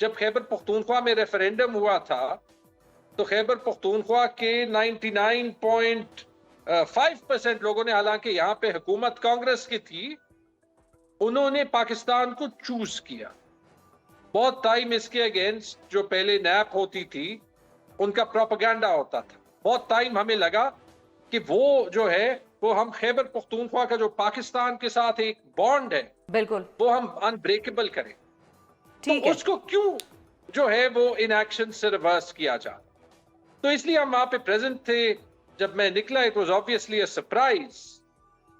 جب خیبر پختونخوا میں ریفرینڈم ہوا تھا تو خیبر پختونخوا کے 99.5% لوگوں نے، حالانکہ یہاں پہ حکومت کانگریس کی تھی، انہوں نے پاکستان کو چوز کیا. بہت ٹائم اس کے اگینسٹ جو پہلے نیپ ہوتی تھی ان کا پروپیگنڈا ہوتا تھا. بہت ٹائم ہمیں لگا کہ وہ جو ہے وہ ہم خیبر پختونخوا کا جو پاکستان کے ساتھ ایک بانڈ ہے بالکل وہ ہم انبریکیبل کریں. ٹھیک تو ہے. اس کو کیوں جو ہے وہ ان ایکشن سے ریورس کیا جائے؟ تو اس لیے ہم وہاں پہ پریزنٹ تھے. جب میں نکلا it was obviously a surprise.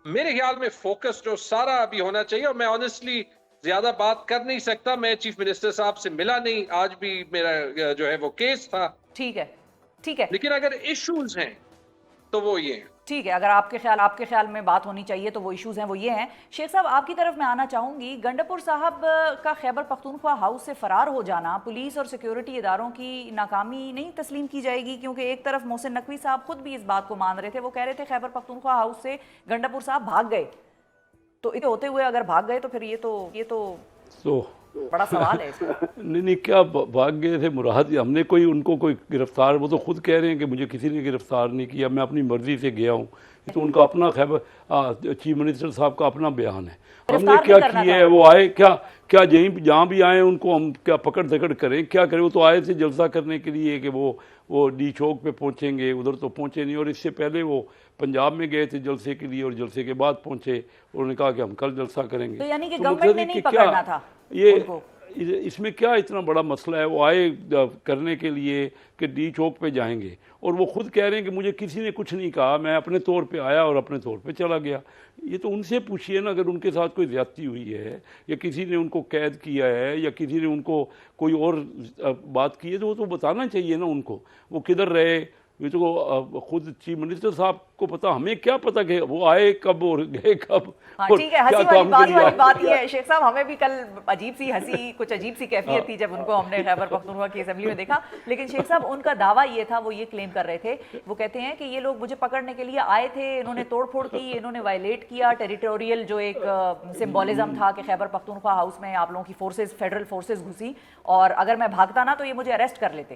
میرے خیال میں فوکس جو سارا ابھی ہونا چاہیے، اور میں آنیسٹلی زیادہ بات کر نہیں سکتا، میں چیف منسٹر صاحب سے ملا نہیں، آج بھی میرا جو ہے وہ کیس تھا، ٹھیک ہے ٹھیک ہے لیکن اگر ایشوز ہیں تو وہ یہ ہیں. ٹھیک ہے. اگر آپ کے خیال میں بات ہونی چاہیے تو وہ ایشوز ہیں، وہ یہ ہیں. شیخ صاحب آپ کی طرف میں آنا چاہوں گی. گنڈاپور صاحب کا خیبر پختونخوا ہاؤس سے فرار ہو جانا پولیس اور سیکیورٹی اداروں کی ناکامی نہیں تسلیم کی جائے گی؟ کیونکہ ایک طرف محسن نقوی صاحب خود بھی اس بات کو مان رہے تھے، وہ کہہ رہے تھے خیبر پختونخوا ہاؤس سے گنڈاپور صاحب بھاگ گئے. تو اتنے ہوتے ہوئے اگر بھاگ گئے تو پھر یہ تو بڑا سوال ہے. نہیں کیا بھاگ گئے تھے مراد؟ ہم نے ان کو کوئی گرفتار، وہ تو خود کہہ رہے ہیں کہ مجھے کسی نے گرفتار نہیں کیا، میں اپنی مرضی سے گیا ہوں. تو ان کا اپنا خیبر چیف منسٹر صاحب کا اپنا بیان ہے. ہم نے کیا کیا ہے؟ وہ آئے کیا جہاں بھی آئے ان کو ہم کیا پکڑ دکڑ کریں؟ کیا کریں؟ وہ تو آئے تھے جلسہ کرنے کے لیے کہ وہ ڈی چوک پہ پہنچیں گے، ادھر تو پہنچے نہیں. اور اس سے پہلے وہ پنجاب میں گئے تھے جلسے کے لیے، اور جلسے کے بعد پہنچے. انہوں نے کہا کہ ہم کل جلسہ کریں گے. تو یعنی کہ گورنمنٹ نے نہیں پکڑنا تھا یہ اس میں کیا اتنا بڑا مسئلہ ہے؟ وہ آئے کرنے کے لیے کہ ڈی چوک پہ جائیں گے، اور وہ خود کہہ رہے ہیں کہ مجھے کسی نے کچھ نہیں کہا، میں اپنے طور پہ آیا اور اپنے طور پہ چلا گیا. یہ تو ان سے پوچھئے نا، اگر ان کے ساتھ کوئی زیادتی ہوئی ہے یا کسی نے ان کو قید کیا ہے یا کسی نے ان کو کوئی اور بات کی ہے تو وہ تو بتانا چاہیے نا ان کو. وہ کدھر رہے؟ یہ تو خود چیف منسٹر صاحب کو پتا، ہمیں کیا پتا کہ وہ آئے کب اور گئے کب. ٹھیک ہے. ہنسی والی بات یہ ہے شیخ صاحب، ہمیں بھی کل عجیب سی ہنسی، کچھ عجیب سی کیفیت تھی جب ان کو ہم نے خیبر پختونخوا کی اسمبلی میں دیکھا. لیکن شیخ صاحب ان کا دعویٰ یہ تھا، وہ یہ کلیم کر رہے تھے، وہ کہتے ہیں کہ یہ لوگ مجھے پکڑنے کے لیے آئے تھے، انہوں نے توڑ پھوڑ کی، انہوں نے وائلیٹ کیا ٹیریٹوریل جو ایک سمبولزم تھا کہ خیبر پختونخوا ہاؤس میں آپ لوگوں کی فورسز، فیڈرل فورسز گھسی، اور اگر میں بھاگتا نا تو یہ مجھے اریسٹ کر لیتے.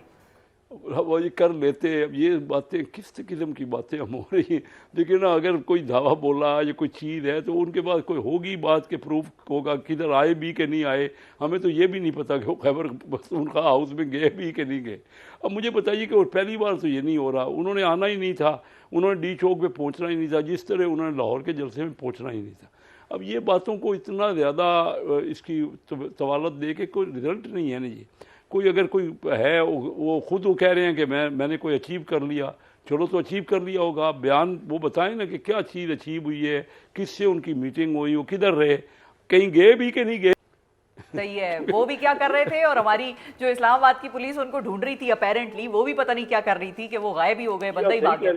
وہ یہ کر لیتے. اب یہ باتیں کس قسم کی باتیں ہم ہو رہی ہیں؟ لیکن اگر کوئی دعویٰ بولا یا کوئی چیز ہے تو ان کے پاس کوئی ہوگی بات کے پروف ہوگا، کدھر آئے بھی کہ نہیں آئے. ہمیں تو یہ بھی نہیں پتا کہ وہ خیبر پختونخوا ہاؤس میں گئے بھی کہ نہیں گئے. اب مجھے بتائیے کہ پہلی بار تو یہ نہیں ہو رہا، انہوں نے آنا ہی نہیں تھا، انہوں نے ڈی چوک پہ پہنچنا ہی نہیں تھا، جس طرح انہوں نے لاہور کے جلسے میں پہنچنا ہی نہیں تھا. اب یہ باتوں کو اتنا زیادہ اس کی طوالت دے کے کوئی رزلٹ نہیں ہے نا. یہ کوئی اگر کوئی ہے وہ خود وہ کہہ رہے ہیں کہ میں نے کوئی اچیو کر لیا. چلو تو اچیو کر لیا ہوگا، بیان وہ بتائیں نا کہ کیا چیز اچیو ہوئی ہے، کس سے ان کی میٹنگ ہوئی، وہ کدھر رہے، کہیں گئے بھی کہ نہیں گئے. صحیح ہے. وہ بھی کیا کر رہے تھے، اور ہماری جو اسلام آباد کی پولیس ان کو ڈھونڈ رہی تھی اپیرنٹلی، وہ بھی پتہ نہیں کیا کر رہی تھی کہ وہ غائب ہی ہو گئے، بندہ ہی بھاگ گیا.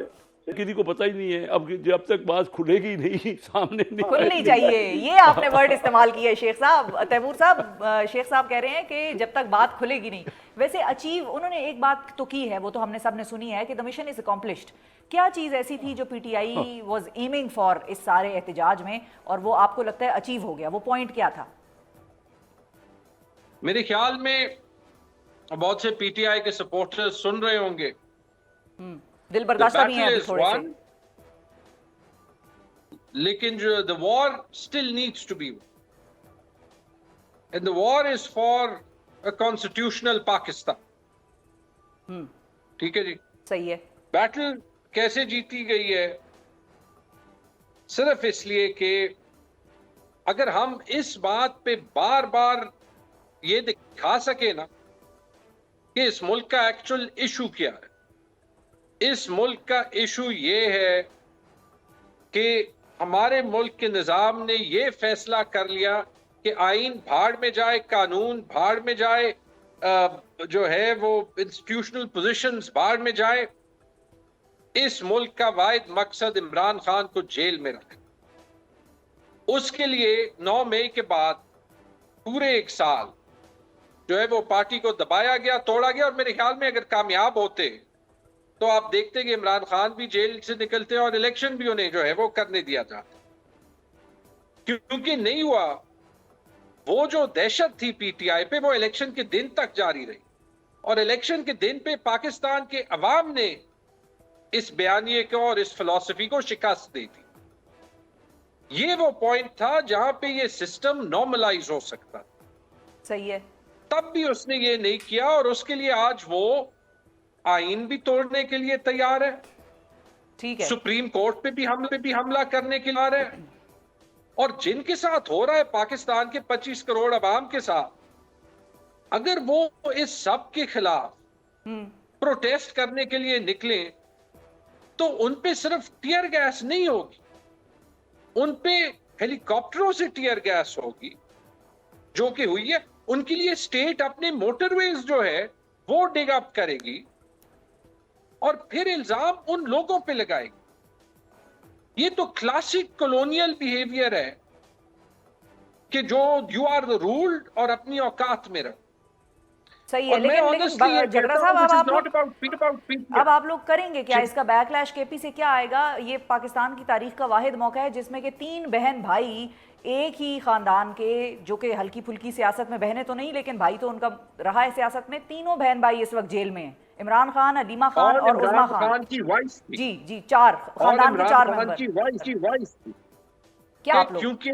کسی کو پتہ ہی نہیں ہے. اب جب تک بات کھلے گی نہیں، سامنے نہیں کھلنی چاہیے. یہ آپ نے ورڈ استعمال کیا ہے شیخ صاحب. تیمور صاحب، شیخ صاحب کہہ رہے ہیں کہ جب تک بات کھلے گی نہیں. ویسے اچیو انہوں نے ایک بات تو کی ہے، وہ تو ہم نے سب نے سنی ہے کہ the mission is accomplished. کیا چیز ایسی تھی جو P T I was aiming for اس سارے احتجاج میں، اور وہ آپ کو لگتا ہے اچیو ہو گیا؟ وہ پوائنٹ کیا تھا؟ میرے خیال میں بہت سے پی ٹی آئی کے سپورٹر سن رہے ہوں گے، دل برداشتہ بھی ہیں ابھی تھوڑے سے، لیکن جو the war still needs to be won. And the war is for a constitutional Pakistan. ٹھیک ہے جی. صحیح ہے. بیٹل کیسے جیتی گئی ہے؟ صرف اس لیے کہ اگر ہم اس بات پہ بار بار یہ دکھا سکے نا کہ اس ملک کا ایکچوئل ایشو کیا ہے. اس ملک کا ایشو یہ ہے کہ ہمارے ملک کے نظام نے یہ فیصلہ کر لیا کہ آئین بھاڑ میں جائے، قانون بھاڑ میں جائے، جو ہے وہ انسٹیٹیوشنل پوزیشنز بھاڑ میں جائے. اس ملک کا واحد مقصد عمران خان کو جیل میں رکھنا. اس کے لیے 9 مئی کے بعد پورے 1 سال جو ہے وہ پارٹی کو دبایا گیا، توڑا گیا. اور میرے خیال میں اگر کامیاب ہوتے تو آپ دیکھتے کہ عمران خان بھی جیل سے نکلتے اور الیکشن بھی انہیں جو ہے وہ کرنے دیا جاتا. کیونکہ نہیں ہوا وہ جو دہشت تھی پی ٹی آئی پہ وہ الیکشن کے دن تک جاری رہی، اور الیکشن کے دن پہ پاکستان کے عوام نے اس بیانیے کو اور اس فلسفی کو شکست دی تھی. یہ وہ پوائنٹ تھا جہاں پہ یہ سسٹم نارملائز ہو سکتا. صحیح ہے. تب بھی اس نے یہ نہیں کیا، اور اس کے لیے آج وہ آئین بھی توڑنے کے لیے تیار ہے، ٹھیک ہے. سپریم کورٹ پہ بھی حملہ کرنے کے لیے تیار ہے. اور جن کے ساتھ ہو رہا ہے پاکستان کے 25 کروڑ عوام کے ساتھ، اگر وہ اس سب کے خلاف پروٹیسٹ کرنے کے لیے نکلیں تو ان پہ صرف ٹیئر گیس نہیں ہوگی، ان پہ ہیلی کاپٹروں سے ٹیئر گیس ہوگی، جو کہ ہوئی ہے. ان کے لیے اسٹیٹ اپنے موٹر ویز جو ہے وہ ڈگ اپ کرے گی اور پھر الزام ان لوگوں پہ لگائے گی. یہ تو کلاسک کولونیل بیہیویئر ہے کہ جو یو آر دا رولڈ اور اپنی اوقات میں رہو. صحیح ہے. لیکن جھگڑا صاحب اب آپ لوگ کریں گے کیا؟ اس کا بیک لیش کے پی سے کیا آئے گا؟ یہ پاکستان کی تاریخ کا واحد موقع ہے جس میں کہ 3 بہن بھائی ایک ہی خاندان کے، جو کہ ہلکی پھلکی سیاست میں، بہنیں تو نہیں لیکن بھائی تو ان کا رہا ہے سیاست میں، تینوں بہن بھائی اس وقت جیل میں ہیں. عمران خان، حلیمہ خان اور عظمیٰ خان. جی 4 خاندان کے 4 ممبر. کیا آپ لوگ؟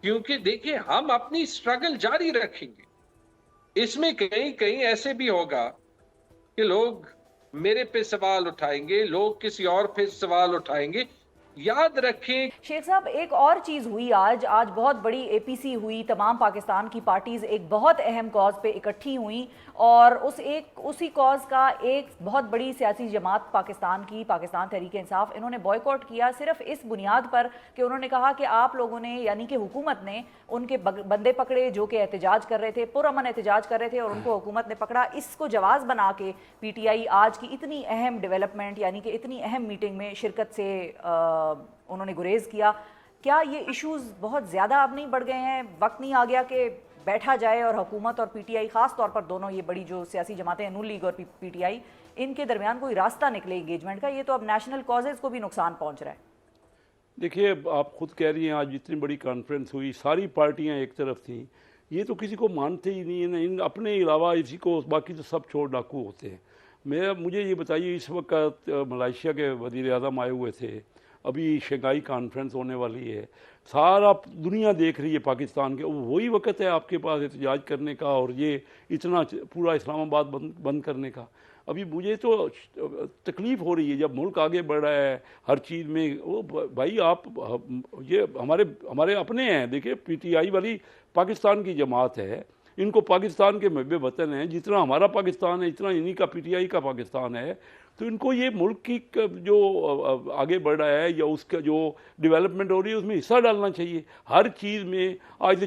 کیونکہ دیکھیں ہم اپنی سٹرگل جاری رکھیں گے. اس میں کہیں ایسے بھی ہوگا کہ لوگ میرے پہ سوال اٹھائیں گے، لوگ کسی اور پہ سوال اٹھائیں گے. یاد رکھیں شیخ صاحب ایک اور چیز ہوئی آج بہت بڑی اے پی سی ہوئی، تمام پاکستان کی پارٹیز ایک بہت اہم کاز پہ اکٹھی ہوئیں، اور اسی کاز کا ایک بہت بڑی سیاسی جماعت پاکستان کی، پاکستان تحریک انصاف، انہوں نے بوائیکاٹ کیا صرف اس بنیاد پر کہ انہوں نے کہا کہ آپ لوگوں نے، یعنی کہ حکومت نے ان کے بندے پکڑے جو کہ احتجاج کر رہے تھے، پرامن احتجاج کر رہے تھے، اور ان کو حکومت نے پکڑا. اس کو جواز بنا کے پی ٹی آئی آج کی اتنی اہم ڈیولپمنٹ، یعنی کہ اتنی اہم میٹنگ میں شرکت سے انہوں نے گریز کیا. کیا یہ ایشوز بہت زیادہ اب نہیں بڑھ گئے ہیں؟ وقت نہیں آ گیا کہ بیٹھا جائے اور حکومت اور پی ٹی آئی، خاص طور پر دونوں یہ بڑی جو سیاسی جماعتیں ہیں، نون لیگ اور پی ٹی آئی، ان کے درمیان کوئی راستہ نکلے انگیجمنٹ کا؟ یہ تو اب نیشنل کازز کو بھی نقصان پہنچ رہا ہے. دیکھیے آپ خود کہہ رہی ہیں آج اتنی بڑی کانفرنس ہوئی، ساری پارٹیاں ایک طرف تھیں، یہ تو کسی کو مانتے ہی نہیں ہیں، ان اپنے علاوہ اسی کو، باقی تو سب چور ڈاکو ہوتے ہیں. مجھے یہ بتائیے، اس وقت ملائیشیا کے وزیر اعظم آئے ہوئے تھے، ابھی شنگھائی کانفرنس ہونے والی ہے، سارا دنیا دیکھ رہی ہے پاکستان کے، وہی وقت ہے آپ کے پاس احتجاج کرنے کا اور یہ اتنا پورا اسلام آباد بند کرنے کا. ابھی مجھے تو تکلیف ہو رہی ہے جب ملک آگے بڑھ رہا ہے ہر چیز میں. وہ بھائی آپ، یہ ہمارے اپنے ہیں. دیکھیں پی ٹی آئی والی پاکستان کی جماعت ہے، ان کو پاکستان کے محب وطن ہیں، جتنا ہمارا پاکستان ہے اتنا انہی کا پی ٹی آئی کا پاکستان ہے. تو ان کو یہ ملک کی جو آگے بڑھ رہا ہے یا اس کا جو ڈیولپمنٹ ہو رہی ہے اس میں حصہ ڈالنا چاہیے ہر چیز میں. آج سے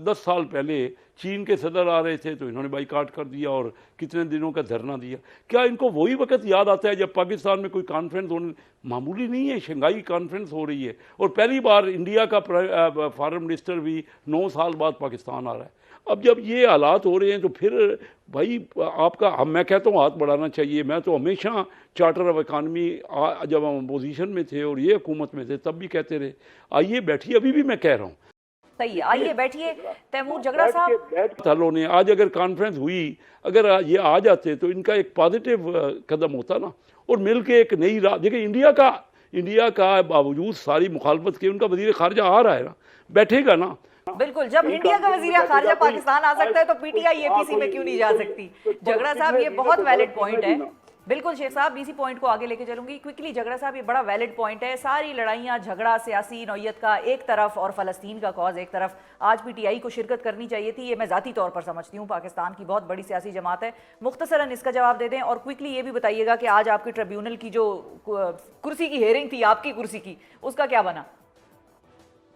10 سال پہلے چین کے صدر آ رہے تھے تو انہوں نے بائیکاٹ کر دیا اور کتنے دنوں کا دھرنا دیا. کیا ان کو وہی وقت یاد آتا ہے جب پاکستان میں کوئی کانفرنس ہونے؟ معمولی نہیں ہے، شنگھائی کانفرنس ہو رہی ہے اور پہلی بار انڈیا کا فارن منسٹر بھی 9 سال بعد پاکستان آ رہا ہے. اب جب یہ حالات ہو رہے ہیں تو پھر بھائی آپ کا، میں کہتا ہوں ہاتھ بڑھانا چاہیے. میں تو ہمیشہ چارٹر آف اکانومی، جب ہم اپوزیشن میں تھے اور یہ حکومت میں تھے تب بھی کہتے رہے، آئیے بیٹھیے، ابھی بھی میں کہہ رہا ہوں. صحیح، آئیے بیٹھیے. تیمور جھگڑا صاحب، حل ہونے آج اگر کانفرنس ہوئی، اگر یہ آ جاتے تو ان کا ایک پازیٹیو قدم ہوتا نا، اور مل کے ایک نئی راہ. دیکھیں انڈیا کا باوجود ساری مخالفت کے ان کا وزیر خارجہ آ رہا ہے نا، بیٹھے گا نا. بالکل، جب انڈیا کا وزیر خارجہ پاکستان آ سکتا ہے تو پی ٹی آئی اے پی سی میں کیوں نہیں جا سکتی؟ جھگڑا صاحب یہ بہت ویلڈ پوائنٹ ہے. بالکل شیخ صاحب، اسی پوائنٹ کو آگے لے کے چلوں گی کوئکلی. جھگڑا صاحب یہ بڑا ویلڈ پوائنٹ ہے. ساری لڑائیاں، جھگڑا سیاسی نوعیت کا ایک طرف اور فلسطین کا کاز ایک طرف. آج پی ٹی آئی کو شرکت کرنی چاہیے تھی، یہ میں ذاتی طور پر سمجھتی ہوں. پاکستان کی بہت بڑی سیاسی جماعت ہے. مختصراً اس کا جواب دے دیں اور کوئکلی یہ بھی بتائیے گا کہ آج آپ کی ٹریبیونل کی جو کرسی کی ہیئرنگ تھی، آپ کی کرسی کی، اس کا کیا بنا؟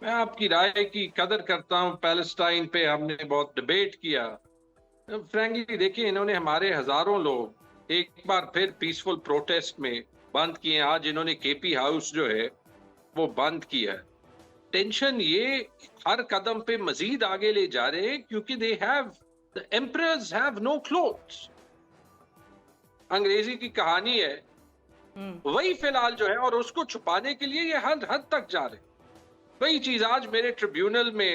میں آپ کی رائے کی قدر کرتا ہوں. پیلسٹائن پہ ہم نے بہت ڈیبیٹ کیا. فرینکلی دیکھیں، انہوں نے ہمارے ہزاروں لوگ ایک بار پھر پیسفل پروٹیسٹ میں بند کیے. آج انہوں نے کے پی ہاؤس جو ہے وہ بند کیا. ٹینشن یہ ہر قدم پہ مزید آگے لے جا رہے ہیں کیونکہ the emperors have no clothes. انگریزی کی کہانی ہے وہی فی الحال جو ہے، اور اس کو چھپانے کے لیے یہ ہر حد تک جا رہے. وہی چیز آج میرے ٹریبیونل میں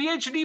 PhD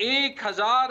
1000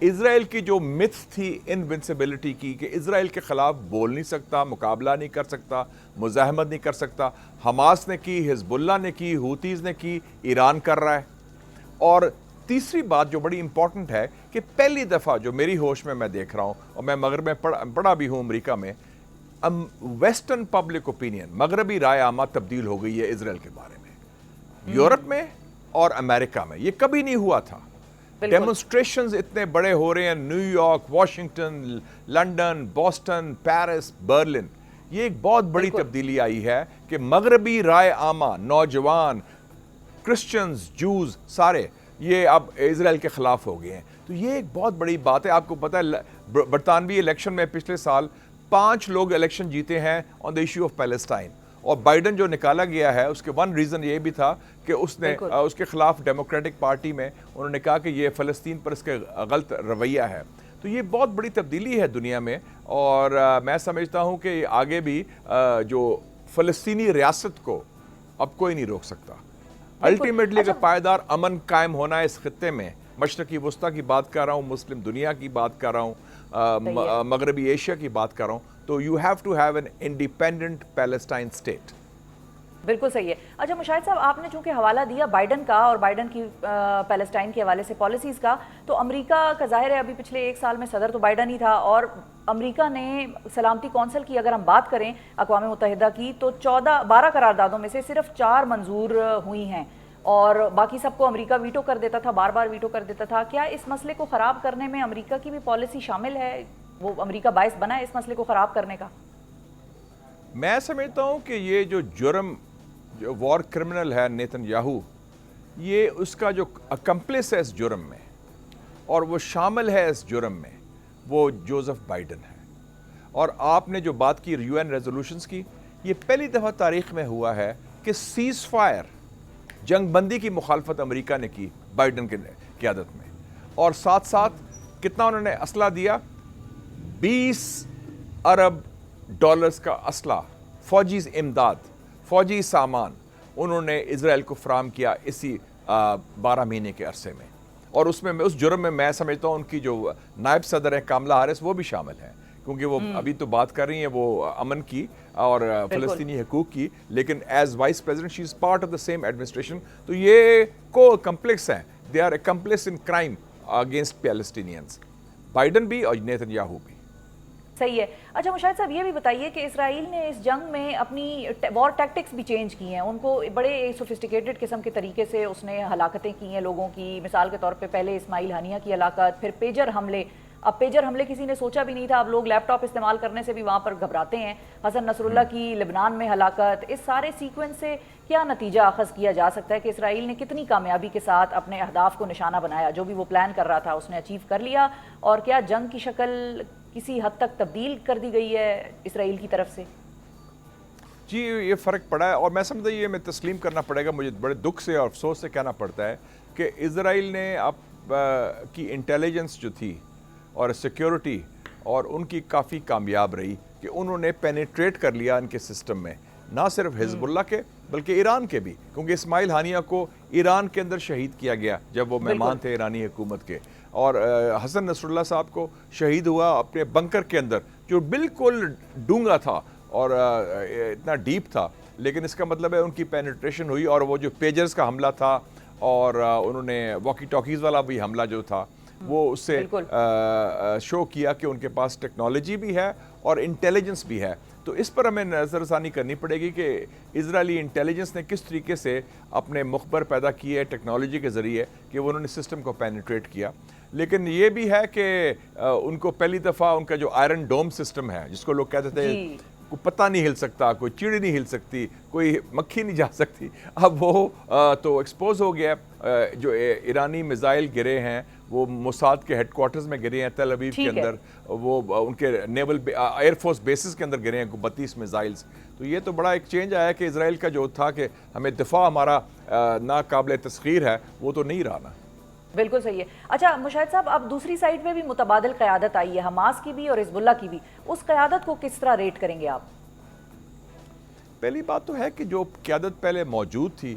اسرائیل کی جو متھ تھی انوینسیبلٹی کی کہ اسرائیل کے خلاف بول نہیں سکتا، مقابلہ نہیں کر سکتا، مزاحمت نہیں کر سکتا، حماس نے کی، حزب اللہ نے کی، ہوتیز نے کی، ایران کر رہا ہے. اور تیسری بات جو بڑی امپورٹنٹ ہے کہ پہلی دفعہ جو میری ہوش میں دیکھ رہا ہوں، اور میں مغرب میں پڑھا بھی ہوں امریکہ میں، ویسٹرن پبلک اوپینین، مغربی رائے عامہ تبدیل ہو گئی ہے اسرائیل کے بارے میں، یورپ میں اور امریکہ میں. یہ کبھی نہیں ہوا تھا. ڈیمونسٹریشنز اتنے بڑے ہو رہے ہیں، new York, Washington, London, Boston, Paris, Berlin. یہ ایک بہت بڑی تبدیلی آئی ہے کہ مغربی رائے عامہ، نوجوان، کرسچنز، جوز، سارے یہ اب اسرائیل کے خلاف ہو گئے ہیں. تو یہ ایک بہت بڑی بات ہے. آپ کو پتہ ہے برطانوی الیکشن میں پچھلے سال 5 لوگ الیکشن جیتے ہیں آن دا ایشو آف پیلسٹائن. اور بائیڈن جو نکالا گیا ہے اس کے ون ریزن یہ بھی تھا کہ اس نے اس کے خلاف ڈیموکریٹک پارٹی میں انہوں نے کہا کہ یہ فلسطین پر اس کا غلط رویہ ہے. تو یہ بہت بڑی تبدیلی ہے دنیا میں، اور میں سمجھتا ہوں کہ آگے بھی جو فلسطینی ریاست کو اب کوئی نہیں روک سکتا. الٹیمیٹلی اگر پائیدار امن قائم ہونا ہے اس خطے میں، مشرقی وسطیٰ کی بات کر رہا ہوں، مسلم دنیا کی بات کر رہا ہوں، مغربی ایشیا کی بات کر رہا ہوں، تو you have to have an independent Palestine state. بالکل صحیح ہے. اچھا مشاہد صاحب، آپ نے چونکہ حوالہ دیا بائیڈن کا اور بائیڈن کی پیلسٹائن کے حوالے سے پالیسیز کا، تو امریکہ کا ظاہر ہے ابھی پچھلے 1 سال میں صدر تو بائیڈن ہی تھا، اور امریکہ نے سلامتی کونسل کی اگر ہم بات کریں اقوام متحدہ کی، تو 12 قراردادوں میں سے صرف 4 منظور ہوئی ہیں، اور باقی سب کو امریکہ ویٹو کر دیتا تھا، بار بار ویٹو کر دیتا تھا. کیا اس مسئلے کو خراب کرنے میں امریکہ کی بھی پالیسی شامل ہے؟ وہ امریکہ باعث بنا ہے اس مسئلے کو خراب کرنے کا؟ میں سمجھتا ہوں کہ یہ جو جرم، جو وار کرمنل ہے نیتن یاہو، یہ اس کا جو اکمپلس ہے اس جرم میں، اور وہ شامل ہے اس جرم میں، وہ جوزف بائیڈن ہے. اور آپ نے جو بات کی یو این ریزولوشنز کی، یہ پہلی دفعہ تاریخ میں ہوا ہے کہ سیز فائر، جنگ بندی کی مخالفت امریکہ نے کی بائیڈن کی قیادت میں. اور ساتھ ساتھ کتنا انہوں نے اسلحہ دیا؟ 20 ارب ڈالرز کا اسلحہ، فوجی امداد، فوجی سامان انہوں نے اسرائیل کو فراہم کیا اسی 12 مہینے کے عرصے میں. اور اس میں اس جرم میں میں سمجھتا ہوں ان کی جو نائب صدر ہیں کاملا ہیرس، وہ بھی شامل ہیں، کیونکہ وہ ابھی تو بات کر رہی ہیں وہ امن کی اور فلسطینی حقوق کی، لیکن as vice president she is part of the same administration. تو یہ کو کمپلیکس ہیں، they are complicit in crime against Palestinians, Biden بھی اور نیتن یاہو بھی. صحیح ہے. اچھا مشاہد صاحب، یہ بھی بتائیے کہ اسرائیل نے اس جنگ میں اپنی وار ٹیکٹکس بھی چینج کی ہیں، ان کو بڑے سوفسٹیکیٹڈ قسم کے طریقے سے اس نے ہلاکتیں کی ہیں لوگوں کی. مثال کے طور پہ پہلے اسماعیل ہانیہ کی ہلاکت، پھر پیجر حملے. اب پیجر حملے کسی نے سوچا بھی نہیں تھا، اب لوگ لیپ ٹاپ استعمال کرنے سے بھی وہاں پر گھبراتے ہیں. حسن نصر اللہ کی لبنان میں ہلاکت. اس سارے سیکوینس سے کیا نتیجہ اخذ کیا جا سکتا ہے کہ اسرائیل نے کتنی کامیابی کے ساتھ اپنے اہداف کو نشانہ بنایا؟ جو بھی وہ پلان کر رہا تھا اس نے اچیو کر لیا، اور کیا جنگ کی شکل کسی حد تک تبدیل کر دی گئی ہے اسرائیل کی طرف سے؟ جی یہ فرق پڑا ہے، اور میں سمجھتا ہوں یہ میں تسلیم کرنا پڑے گا، مجھے بڑے دکھ سے اور افسوس سے کہنا پڑتا ہے کہ اسرائیل نے اب کی انٹیلیجنس جو تھی اور سیکیورٹی، اور ان کی کافی کامیاب رہی کہ انہوں نے پینیٹریٹ کر لیا ان کے سسٹم میں، نہ صرف حزب اللہ کے بلکہ ایران کے بھی، کیونکہ اسماعیل ہانیہ کو ایران کے اندر شہید کیا گیا جب وہ مہمان تھے ایرانی حکومت کے، اور حسن نصر اللہ صاحب کو شہید ہوا اپنے بنکر کے اندر جو بالکل ڈونگا تھا اور اتنا ڈیپ تھا. لیکن اس کا مطلب ہے ان کی پینیٹریشن ہوئی، اور وہ جو پیجرز کا حملہ تھا اور انہوں نے واکی ٹاکیز والا بھی حملہ جو تھا وہ اس سے شو کیا کہ ان کے پاس ٹیکنالوجی بھی ہے اور انٹیلیجنس بھی ہے. تو اس پر ہمیں نظر ثانی کرنی پڑے گی کہ اسرائیلی انٹیلیجنس نے کس طریقے سے اپنے مخبر پیدا کیے ٹیکنالوجی کے ذریعے کہ انہوں نے سسٹم کو پینیٹریٹ کیا. لیکن یہ بھی ہے کہ ان کو پہلی دفعہ ان کا جو آئرن ڈوم سسٹم ہے، جس کو لوگ کہتے تھے کوئی پتہ نہیں ہل سکتا، کوئی چیڑی نہیں ہل سکتی، کوئی مکھی نہیں جا سکتی، اب وہ تو ایکسپوز ہو گیا. جو ایرانی میزائل گرے ہیں وہ موساد کے ہیڈ کوارٹرز میں گرے ہیں تل ابیب کے اندر، وہ ان کے نیول ایئر فورس بیسز کے اندر گرے ہیں 32 میزائلز. تو یہ تو بڑا ایک چینج آیا کہ اسرائیل کا جو تھا کہ ہمیں دفاع ہمارا ناقابل تسخیر ہے، وہ تو نہیں رہا نا. بالکل صحیح ہے. اچھا مشاہد صاحب، اب دوسری سائڈ پہ بھی متبادل قیادت آئی ہے، حماس کی بھی اور حزب اللہ کی بھی. اس قیادت کو کس طرح ریٹ کریں گے آپ؟ پہلی بات تو ہے کہ جو قیادت پہلے موجود تھی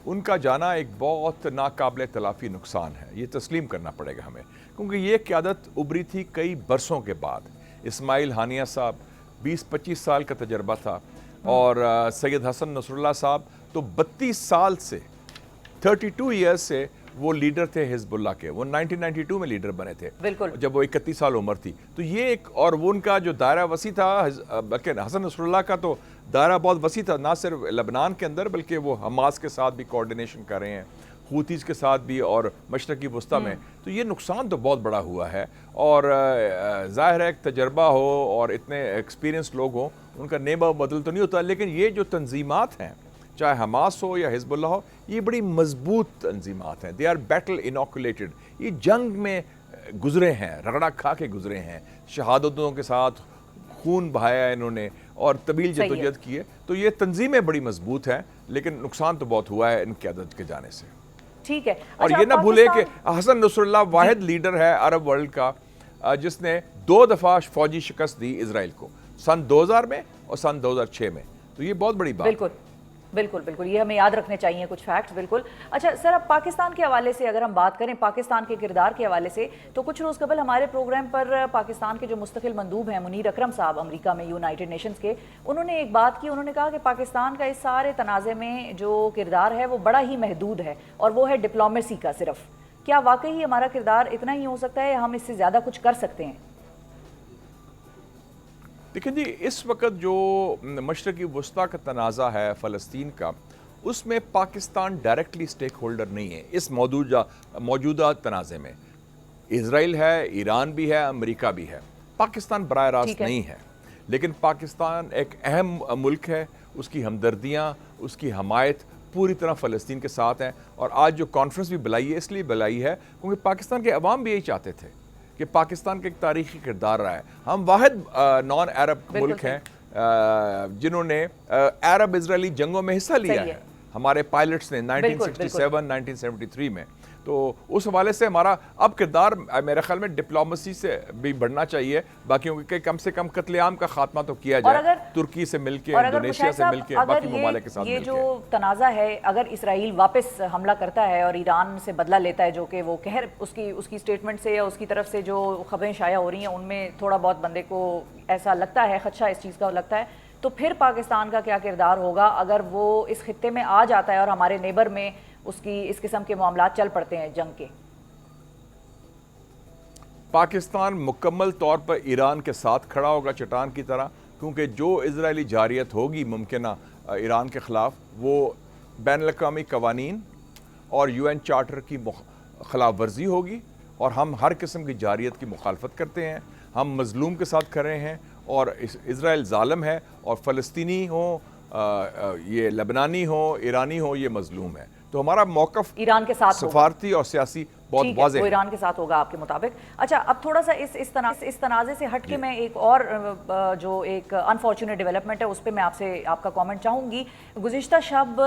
ان کا جانا ایک بہت ناقابل تلافی نقصان ہے، یہ تسلیم کرنا پڑے گا ہمیں، کیونکہ یہ قیادت ابھری تھی کئی برسوں کے بعد۔ اسماعیل ہانیہ صاحب 20-25 سال کا تجربہ تھا، اور سید حسن نصر اللہ صاحب تو 32 سال سے 32 ایئرز سے وہ لیڈر تھے حزب اللہ کے، وہ 1992 میں لیڈر بنے تھے بالکل، جب وہ 31 سال عمر تھی۔ تو یہ ایک، اور وہ ان کا جو دائرہ وسیع تھا، بلکہ حسن نصر اللہ کا تو دائرہ بہت وسیع تھا، نہ صرف لبنان کے اندر بلکہ وہ حماس کے ساتھ بھی کوارڈینیشن کر رہے ہیں، حوتیز کے ساتھ بھی، اور مشرقی وسطیٰ میں۔ تو یہ نقصان تو بہت بڑا ہوا ہے، اور ظاہر ہے ایک تجربہ ہو اور اتنے ایکسپیرینس لوگ ہوں، ان کا نیبہ بدل تو نہیں ہوتا، لیکن یہ جو تنظیمات ہیں، چاہے حماس ہو یا حزب اللہ ہو، یہ بڑی مضبوط تنظیمات ہیں، دے آر بیٹل انوکولیٹڈ، یہ جنگ میں گزرے ہیں، رگڑا کھا کے گزرے ہیں، شہادتوں کے ساتھ خون بہایا انہوں نے اور طویل جدوجہد کی ہے۔ تو یہ تنظیمیں بڑی مضبوط ہیں، لیکن نقصان تو بہت ہوا ہے ان قیادت کے جانے سے۔ ٹھیک ہے، اور یہ نہ بھولے کہ حسن نصر اللہ واحد لیڈر ہے عرب ورلڈ کا جس نے 2 دفعہ فوجی شکست دی اسرائیل کو، سن 2000 میں اور سن 2006 میں، تو یہ بہت بڑی بات ہے۔ بالکل بالکل بالکل، یہ ہمیں یاد رکھنے چاہیے کچھ فیکٹس۔ بالکل، اچھا سر، اب پاکستان کے حوالے سے اگر ہم بات کریں، پاکستان کے کردار کے حوالے سے، تو کچھ روز قبل ہمارے پروگرام پر پاکستان کے جو مستقل مندوب ہیں منیر اکرم صاحب امریکہ میں یونائٹڈ نیشنز کے، انہوں نے ایک بات کی، انہوں نے کہا کہ پاکستان کا اس سارے تنازع میں جو کردار ہے وہ بڑا ہی محدود ہے، اور وہ ہے ڈپلومیسی کا صرف۔ کیا واقعی ہمارا کردار اتنا ہی ہو سکتا ہے یا ہم اس سے زیادہ کچھ کر سکتے ہیں؟ دیکھیں جی، اس وقت جو مشرقی وسطیٰ کا تنازع ہے فلسطین کا، اس میں پاکستان ڈائریکٹلی سٹیک ہولڈر نہیں ہے۔ اس موجودہ تنازع میں اسرائیل ہے، ایران بھی ہے، امریکہ بھی ہے، پاکستان براہ راست نہیں ہے، لیکن پاکستان ایک اہم ملک ہے، اس کی ہمدردیاں، اس کی حمایت پوری طرح فلسطین کے ساتھ ہیں۔ اور آج جو کانفرنس بھی بلائی ہے، اس لیے بلائی ہے کیونکہ پاکستان کے عوام بھی یہی چاہتے تھے کہ پاکستان کا ایک تاریخی کردار رہا ہے۔ ہم واحد نان عرب ملک ہیں جنہوں نے عرب اسرائیلی جنگوں میں حصہ لیا ہے، ہمارے پائلٹس نے 1967 1973 میں۔ تو اس حوالے سے ہمارا اب کردار میرے خیال میں ڈپلومیسی سے بھی بڑھنا چاہیے، باقیوں کے کم سے کم قتل عام کا خاتمہ تو کیا جائے، ترکی سے مل کے، انڈونیشیا سے مل کے، باقی ممالک کے ساتھ مل کے۔ یہ جو تنازع ہے، اگر اسرائیل واپس حملہ کرتا ہے اور ایران سے بدلہ لیتا ہے، جو کہ وہ کہہ اس کی اسٹیٹمنٹ سے یا اس کی طرف سے جو خبریں شائع ہو رہی ہیں ان میں تھوڑا بہت بندے کو ایسا لگتا ہے، خدشہ اس چیز کا لگتا ہے، تو پھر پاکستان کا کیا کردار ہوگا اگر وہ اس خطے میں آ جاتا ہے اور ہمارے نیبر میں اس قسم کے معاملات چل پڑتے ہیں جنگ کے؟ پاکستان مکمل طور پر ایران کے ساتھ کھڑا ہوگا چٹان کی طرح، کیونکہ جو اسرائیلی جارحیت ہوگی ممکنہ ایران کے خلاف، وہ بین الاقوامی قوانین اور UN چارٹر کی خلاف ورزی ہوگی، اور ہم ہر قسم کی جارحیت کی مخالفت کرتے ہیں، ہم مظلوم کے ساتھ کھڑے ہیں، اور اسرائیل ظالم ہے، اور فلسطینی ہوں، یہ لبنانی ہو، ایرانی ہو، یہ مظلوم ہے۔ تو ہمارا موقف ایران کے ساتھ سفارتی اور سیاسی بہت واضح ہے، وہ ایران کے ساتھ ہوگا آپ کے مطابق۔ اچھا، اب تھوڑا سا اس تنازع سے ہٹ کے میں ایک اور جو ایک انفارچونیٹ ڈیولپمنٹ ہے اس پہ میں آپ کا کامنٹ چاہوں گی۔ گزشتہ شب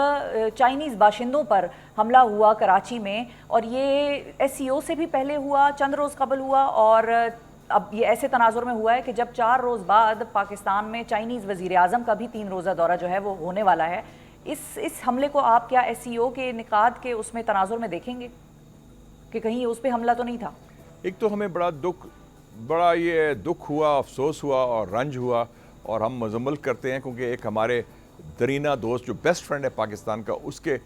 چائنیز باشندوں پر حملہ ہوا کراچی میں، اور یہ SCO سے بھی پہلے ہوا، چند روز قبل ہوا، اور اب یہ ایسے تناظر میں ہوا ہے کہ جب 4 روز بعد پاکستان میں چائنیز وزیر اعظم کا بھی 3 روزہ دورہ جو ہے وہ ہونے والا ہے۔ اس حملے کو آپ کیا SCO کے انعقاد کے اس میں تناظر میں دیکھیں گے کہ کہیں اس پہ حملہ تو نہیں تھا؟ ایک تو ہمیں بڑا یہ دکھ ہوا، افسوس ہوا اور رنج ہوا، اور ہم مذمت کرتے ہیں کیونکہ ایک ہمارے درینہ دوست جو بیسٹ فرینڈ ہے پاکستان کا، اس کے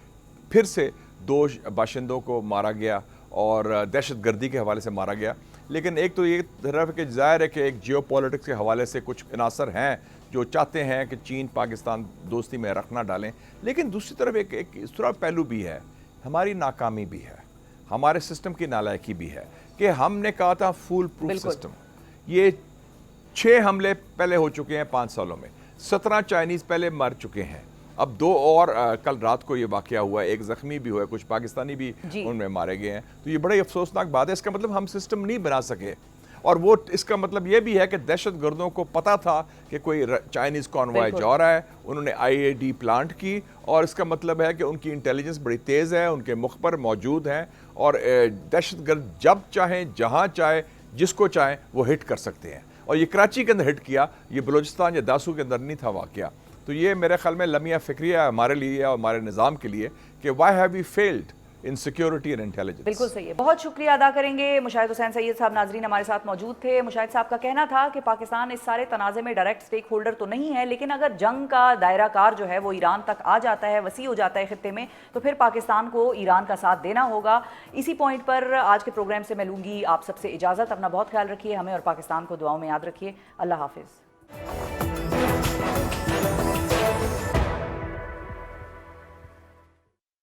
پھر سے 2 باشندوں کو مارا گیا اور دہشت گردی کے حوالے سے مارا گیا۔ لیکن ایک تو یہ طرف ہے کہ ظاہر ہے کہ ایک جیو پولیٹکس کے حوالے سے کچھ عناصر ہیں جو چاہتے ہیں کہ چین پاکستان دوستی میں رکھنا ڈالیں، لیکن دوسری طرف ایک اس طرح پہلو بھی ہے، ہماری ناکامی بھی ہے، ہمارے سسٹم کی نالائکی بھی ہے کہ ہم نے کہا تھا فول پروف سسٹم، یہ 6 حملے پہلے ہو چکے ہیں 5 سالوں میں، 17 چائنیز پہلے مر چکے ہیں، اب 2 اور کل رات کو یہ واقعہ ہوا ہے، ایک زخمی بھی ہوا ہے، کچھ پاکستانی بھی ان میں مارے گئے ہیں۔ تو یہ بڑی افسوسناک بات ہے، اس کا مطلب ہم سسٹم نہیں بنا سکے، اور وہ اس کا مطلب یہ بھی ہے کہ دہشت گردوں کو پتہ تھا کہ کوئی چائنیز کانوائے جا رہا ہے، انہوں نے IED پلانٹ کی، اور اس کا مطلب ہے کہ ان کی انٹیلیجنس بڑی تیز ہے، ان کے مخبر موجود ہیں، اور دہشت گرد جب چاہیں، جہاں چاہے، جس کو چاہیں وہ ہٹ کر سکتے ہیں، اور یہ کراچی کے اندر ہٹ کیا، یہ بلوچستان یا داسو کے اندر نہیں تھا واقعہ۔ تو یہ میرے خیال میں لمحہ فکریہ ہے ہمارے لیے اور ہمارے نظام کے لیے کہ why have we failed in security and intelligence. بالکل صحیح ہے. بہت شکریہ ادا کریں گے مشاہد حسین سید صاحب. ناظرین ہمارے ساتھ موجود تھے. مشاہد صاحب کا کہنا تھا کہ پاکستان اس سارے تنازع میں ڈائریکٹ سٹیک ہولڈر تو نہیں ہے، لیکن اگر جنگ کا دائرہ کار جو ہے وہ ایران تک آ جاتا ہے، وسیع ہو جاتا ہے خطے میں، تو پھر پاکستان کو ایران کا ساتھ دینا ہوگا. اسی پوائنٹ پر آج کے پروگرام سے میں لوں گی آپ سب سے اجازت. اپنا بہت خیال رکھیے، ہمیں اور پاکستان کو دعاؤں میں یاد رکھیے. اللہ حافظ.